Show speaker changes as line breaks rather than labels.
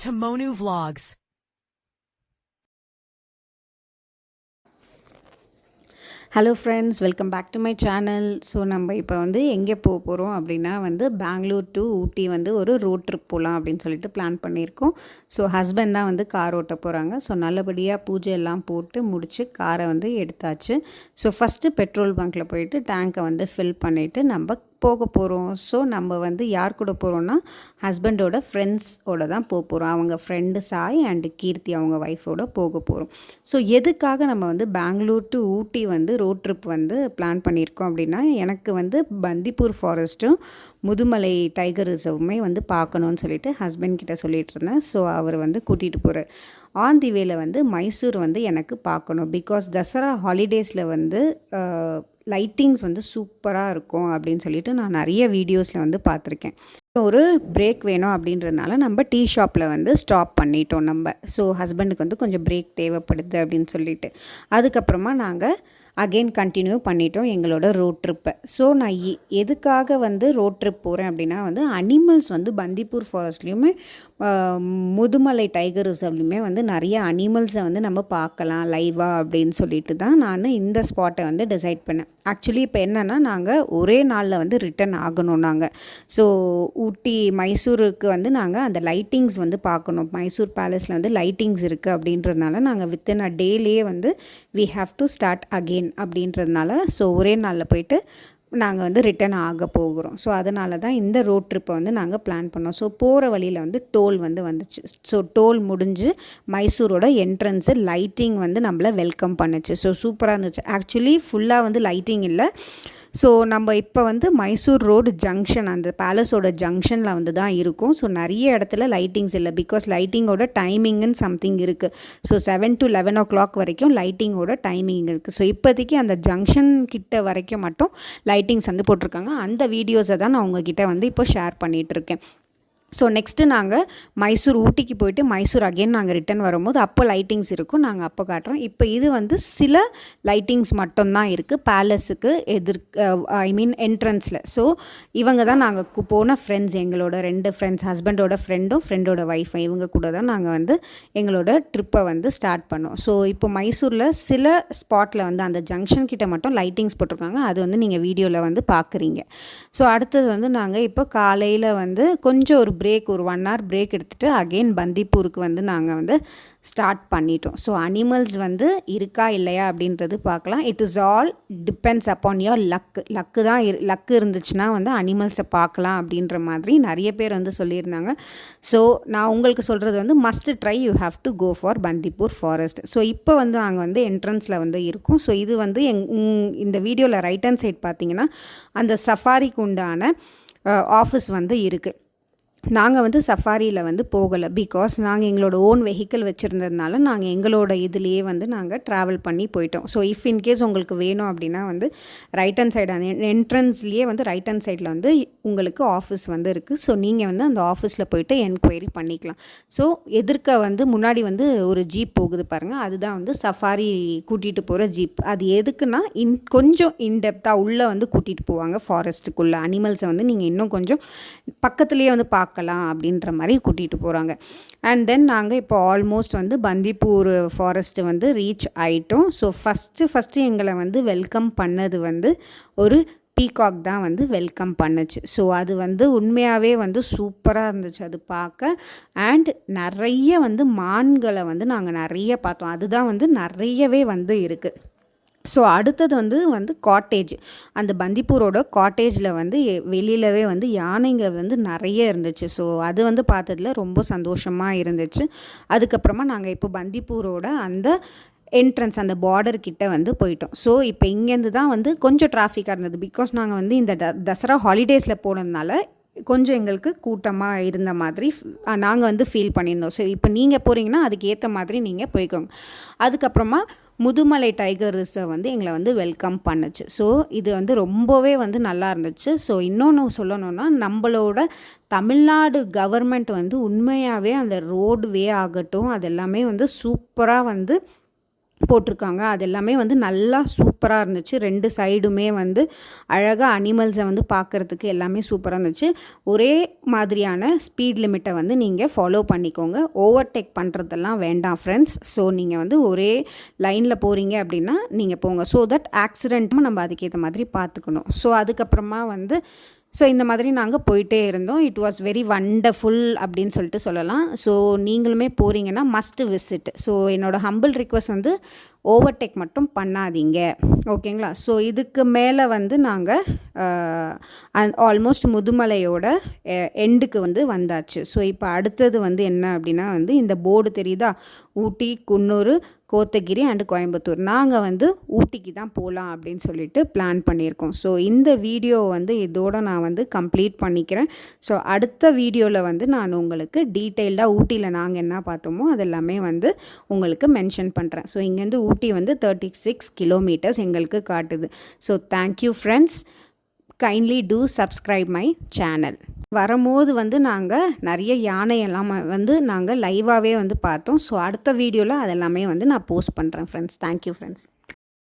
to Monu Vlogs.
Hello friends, welcome back to my channel. So நம்ம இப்போ வந்து எங்கே போக போகிறோம் அப்படின்னா வந்து பெங்களூர் டு ஊட்டி வந்து ஒரு ரோட் ட்ரிப் போகலாம் அப்படின்னு சொல்லிட்டு பிளான் பண்ணியிருக்கோம். ஸோ ஹஸ்பண்ட் தான் வந்து கார் ஓட்ட போகிறாங்க. ஸோ நல்லபடியாக பூஜை எல்லாம் போட்டு முடித்து காரை வந்து எடுத்தாச்சு. ஸோ ஃபஸ்ட்டு பெட்ரோல் பங்க்கில் போயிட்டு டேங்கை வந்து ஃபில் பண்ணிவிட்டு நம்ம போக போகிறோம். ஸோ நம்ம வந்து யார் கூட போகிறோன்னா ஹஸ்பண்டோட ஃப்ரெண்ட்ஸோட தான் போக போகிறோம். அவங்க ஃப்ரெண்டு சாய் அண்டு கீர்த்தி அவங்க ஒய்ஃபோட போக போகிறோம். ஸோ எதுக்காக நம்ம வந்து பெங்களூர் டு ஊட்டி வந்து ரோட் ட்ரிப் வந்து பிளான் பண்ணியிருக்கோம் அப்படின்னா, எனக்கு வந்து பந்திப்பூர் ஃபாரஸ்ட்டும் முதுமலை டைகர் ரிசர்வுமே வந்து பார்க்கணுன்னு சொல்லிட்டு ஹஸ்பண்ட் கிட்ட சொல்லிகிட்டு இருந்தேன். ஸோ அவர் வந்து கூட்டிகிட்டு போகிறார். ஆன் தி வேல வந்து மைசூர் வந்து எனக்கு பார்க்கணும். பிகாஸ் தசரா ஹாலிடேஸில் வந்து லைட்டிங்ஸ் வந்து சூப்பராக இருக்கும் அப்படின்னு சொல்லிட்டு நான் நிறைய வீடியோஸில் வந்து பார்த்துருக்கேன். ஒரு பிரேக் வேணும் அப்படின்றதுனால நம்ம டீ ஷாப்பில் வந்து ஸ்டாப் பண்ணிட்டோம் நம்ம. ஸோ ஹஸ்பண்டுக்கு வந்து கொஞ்சம் பிரேக் தேவைப்படுது அப்படின்னு சொல்லிட்டு அதுக்கப்புறமா நாங்கள் அகெயின் கண்டினியூ பண்ணிட்டோம் எங்களோட ரோட் ட்ரிப்பை. ஸோ நான் எதுக்காக வந்து ரோட் ட்ரிப் போகிறேன் அப்படின்னா வந்து அனிமல்ஸ் வந்து பந்திப்பூர் ஃபாரஸ்ட்லேயுமே முதுமலை டைகர் ரிசர்வ்லையுமே வந்து நிறைய அனிமல்ஸை வந்து நம்ம பார்க்கலாம் லைவாக அப்படின்னு சொல்லிட்டு தான் நான் இந்த ஸ்பாட்டை வந்து டிசைட் பண்ணேன். ஆக்சுவலி இப்போ என்னென்னா நாங்கள் ஒரே நாளில் வந்து ரிட்டன் ஆகணும் நாங்கள். ஸோ ஊட்டி மைசூருக்கு வந்து நாங்கள் அந்த லைட்டிங்ஸ் வந்து பார்க்கணும். மைசூர் பேலஸில் வந்து லைட்டிங்ஸ் இருக்குது அப்படின்றதுனால நாங்கள் வித்தின் அ டேலேயே வந்து we have to start again அப்படின்றதுனால ஸோ ஒரே நாளில் போயிட்டு நாங்கள் வந்து ரிட்டன் ஆக போகிறோம். ஸோ அதனால தான் இந்த ரோட் ட்ரிப்பை வந்து நாங்கள் பிளான் பண்ணோம். ஸோ போகிற வழியில் வந்து டோல் வந்து வந்துச்சு. ஸோ டோல் முடிஞ்சு மைசூரோட என்ட்ரன்ஸு லைட்டிங் வந்து நம்மளை வெல்கம் பண்ணுச்சு. ஸோ சூப்பராக இருந்துச்சு. ஆக்சுவலி ஃபுல்லாக வந்து லைட்டிங் இல்லை. ஸோ நம்ம இப்போ வந்து மைசூர் ரோடு ஜங்ஷன் அந்த பேலஸோட ஜங்ஷனில் வந்து தான் இருக்கும். ஸோ நிறைய இடத்துல லைட்டிங்ஸ் இல்லை. பிகாஸ் லைட்டிங்கோட டைமிங்குன்னு சம்திங் இருக்குது. ஸோ 7 to 11 o'clock வரைக்கும் லைட்டிங்கோட டைமிங் இருக்குது. ஸோ இப்போதைக்கு அந்த ஜங்ஷன் கிட்ட வரைக்கும் மட்டும் லைட்டிங்ஸ் வந்து போட்டிருக்காங்க. அந்த வீடியோஸை தான் நான் உங்ககிட்ட வந்து இப்போ ஷேர் பண்ணிகிட்ருக்கேன். ஸோ நெக்ஸ்ட்டு நாங்கள் மைசூர் ஊட்டிக்கு போயிட்டு மைசூர் அகெயின் நாங்கள் ரிட்டன் வரும்போது அப்போ லைட்டிங்ஸ் இருக்கும். நாங்கள் அப்போ காட்டுறோம். இப்போ இது வந்து சில லைட்டிங்ஸ் மட்டும்தான் இருக்குது பேலஸுக்கு என்ட்ரன்ஸில். ஸோ இவங்க தான் நாங்கள் போன ஃப்ரெண்ட்ஸ், எங்களோட 2 ஃப்ரெண்ட்ஸ், ஹஸ்பண்டோட ஃப்ரெண்டும் ஃப்ரெண்டோட ஒய்ஃபும், இவங்க கூட தான் நாங்கள் வந்து எங்களோட ட்ரிப்பை வந்து ஸ்டார்ட் பண்ணோம். ஸோ இப்போ மைசூரில் சில ஸ்பாட்டில் வந்து அந்த ஜங்ஷன் கிட்ட மட்டும் லைட்டிங்ஸ் போட்டிருக்காங்க. அது வந்து நீங்கள் வீடியோவில் வந்து பார்க்குறீங்க. ஸோ அடுத்தது வந்து நாங்கள் இப்போ காலையில் வந்து கொஞ்சம் ஒரு பிரேக், ஒரு 1 hour பிரேக் எடுத்துகிட்டு அகெயின் பந்திப்பூருக்கு வந்து நாங்கள் வந்து ஸ்டார்ட் பண்ணிட்டோம். ஸோ அனிமல்ஸ் வந்து இருக்கா இல்லையா அப்படின்றது பார்க்கலாம். It is all depends upon your luck தான். லக்கு இருந்துச்சுன்னா வந்து அனிமல்ஸை பார்க்கலாம் அப்படின்ற மாதிரி நிறைய பேர் வந்து சொல்லியிருந்தாங்க. ஸோ நான் உங்களுக்கு சொல்கிறது வந்து must try, you have to go for Bandipur forest. So இப்போ வந்து நாங்கள் வந்து என்ட்ரன்ஸில் வந்து இருக்கோம். ஸோ இது வந்து இந்த வீடியோவில் ரைட் ஹேண்ட் சைட் பார்த்தீங்கன்னா அந்த சஃபாரிக்கு உண்டான ஆஃபீஸ் வந்து இருக்குது. நாங்கள் வந்து சஃபாரியில் வந்து போகலை. பிகாஸ் நாங்கள் எங்களோட ஓன் வெஹிக்கிள் வச்சுருந்ததுனால நாங்கள் எங்களோட இதுலேயே வந்து நாங்கள் ட்ராவல் பண்ணி போயிட்டோம். ஸோ இஃப் இன்கேஸ் உங்களுக்கு வேணும் அப்படின்னா வந்து ரைட் ஹேண்ட் சைடு அந்த என்ட்ரன்ஸ்லேயே வந்து ரைட் ஹேண்ட் சைடில் வந்து உங்களுக்கு ஆஃபீஸ் வந்து இருக்குது. ஸோ நீங்கள் வந்து அந்த ஆஃபீஸில் போயிட்டு என்கொயரி பண்ணிக்கலாம். ஸோ எதிர்க்க வந்து முன்னாடி வந்து ஒரு ஜீப் போகுது பாருங்கள், அதுதான் வந்து சஃபாரி கூட்டிகிட்டு போகிற ஜீப். அது எதுக்குன்னா கொஞ்சம் இன்டெப்த்தாக உள்ளே வந்து கூட்டிகிட்டு போவாங்க ஃபாரஸ்ட்டுக்குள்ளே. அனிமல்ஸை வந்து நீங்கள் இன்னும் கொஞ்சம் பக்கத்துலேயே வந்து பார்க்கலாம் அப்படின்ற மாதிரி கூட்டிகிட்டு போகிறாங்க. அண்ட் தென் நாங்கள் இப்போ ஆல்மோஸ்ட் வந்து பந்திப்பூர் ஃபாரஸ்ட்டு வந்து ரீச் ஆகிட்டோம். ஸோ ஃபஸ்ட்டு எங்களை வந்து வெல்கம் பண்ணது வந்து ஒரு பீகாக் தான் வந்து வெல்கம் பண்ணுச்சு. ஸோ அது வந்து உண்மையாகவே வந்து சூப்பராக இருந்துச்சு அது பார்க்க. அண்ட் நிறைய வந்து மான்களை வந்து நாங்கள் நிறைய பார்த்தோம். அதுதான் வந்து நிறையவே வந்து இருக்குது. ஸோ அடுத்தது வந்து காட்டேஜ், அந்த பந்திப்பூரோட காட்டேஜில் வந்து வெளியிலவே வந்து யானைங்க வந்து நிறைய இருந்துச்சு. ஸோ அது வந்து பார்த்ததுல ரொம்ப சந்தோஷமாக இருந்துச்சு. அதுக்கப்புறமா நாங்கள் இப்போ பந்திப்பூரோட அந்த என்ட்ரன்ஸ் அந்த பார்டர் கிட்ட வந்து போயிட்டோம். ஸோ இப்போ இங்கேருந்து தான் வந்து கொஞ்சம் டிராஃபிக்காக இருந்தது. பிகாஸ் நாங்கள் வந்து இந்த தசரா ஹாலிடேஸில் போனதுனால கொஞ்சம் எங்களுக்கு கூட்டமாக இருந்த மாதிரி நாங்கள் வந்து ஃபீல் பண்ணியிருந்தோம். ஸோ இப்போ நீங்கள் போகிறீங்கன்னா அதுக்கு ஏற்ற மாதிரி நீங்கள் போய்க்கோங்க. அதுக்கப்புறமா முதுமலை டைகர் ரிசர்வ் வந்து எங்களை வந்து வெல்கம் பண்ணுச்சு. ஸோ இது வந்து ரொம்பவே வந்து நல்லா இருந்துச்சு. ஸோ இன்னொன்று சொல்லணுன்னா, நம்மளோட தமிழ்நாடு கவர்மெண்ட் வந்து உண்மையாகவே அந்த ரோடு வே ஆகட்டும் அதெல்லாமே வந்து சூப்பராக வந்து போட்டிருக்காங்க. அது எல்லாமே வந்து நல்லா சூப்பராக இருந்துச்சு. 2 சைடுமே வந்து அழகாக அனிமல்ஸை வந்து பார்க்குறதுக்கு எல்லாமே சூப்பராக இருந்துச்சு. ஒரே மாதிரியான ஸ்பீட் லிமிட்டை வந்து நீங்கள் ஃபாலோ பண்ணிக்கோங்க. ஓவர்டேக் பண்ணுறதெல்லாம் வேண்டாம் ஃப்ரெண்ட்ஸ். ஸோ நீங்கள் வந்து ஒரே லைனில் போகிறீங்க அப்படின்னா நீங்கள் போங்க. ஸோ தட் ஆக்சிடெண்ட்டும் நம்ம அதுக்கேற்ற மாதிரி பார்த்துக்கணும். ஸோ அதுக்கப்புறமா வந்து இந்த மாதிரி நாங்கள் போயிட்டே இருந்தோம். இட் வாஸ் வெரி வண்டர்ஃபுல் அப்படின்னு சொல்லிட்டு சொல்லலாம். ஸோ நீங்களுமே போகிறீங்கன்னா மஸ்ட் விசிட். ஸோ என்னோடய ஹம்பிள் ரிக்வெஸ்ட் வந்து ஓவர்டேக் மட்டும் பண்ணாதீங்க, ஓகேங்களா? ஸோ இதுக்கு மேலே வந்து நாங்கள் ஆல்மோஸ்ட் முதுமலையோட எண்டுக்கு வந்து வந்தாச்சு. ஸோ இப்போ அடுத்தது வந்து என்ன அப்படின்னா வந்து இந்த போர்டு தெரியுதா, ஊட்டி, குன்னூர், கோத்தகிரி அண்டு கோயம்புத்தூர். நாங்கள் வந்து ஊட்டிக்கு தான் போகலாம் அப்படின்னு சொல்லிட்டு பிளான் பண்ணியிருக்கோம். ஸோ இந்த வீடியோ வந்து இதோட நான் வந்து கம்ப்ளீட் பண்ணிக்கிறேன். ஸோ அடுத்த வீடியோவில் வந்து நான் உங்களுக்கு டீட்டெயில்டாக ஊட்டியில் நாங்கள் என்ன பார்த்தோமோ அதெல்லாமே வந்து உங்களுக்கு மென்ஷன் பண்ணுறேன். ஸோ இங்கேருந்து ஊட்டி வந்து 36 கிலோமீட்டர்ஸ் எங்களுக்கு காட்டுது. So thank you friends, kindly two subscribe my channel. வரும்போது வந்து நாங்கள் நிறைய யானையெல்லாம் வந்து நாங்கள் லைவாகவே வந்து பார்த்தோம். ஸோ அடுத்த வீடியோவில் அதெல்லாமே வந்து நான் போஸ்ட் பண்ணுறேன் ஃப்ரெண்ட்ஸ். Thank you friends.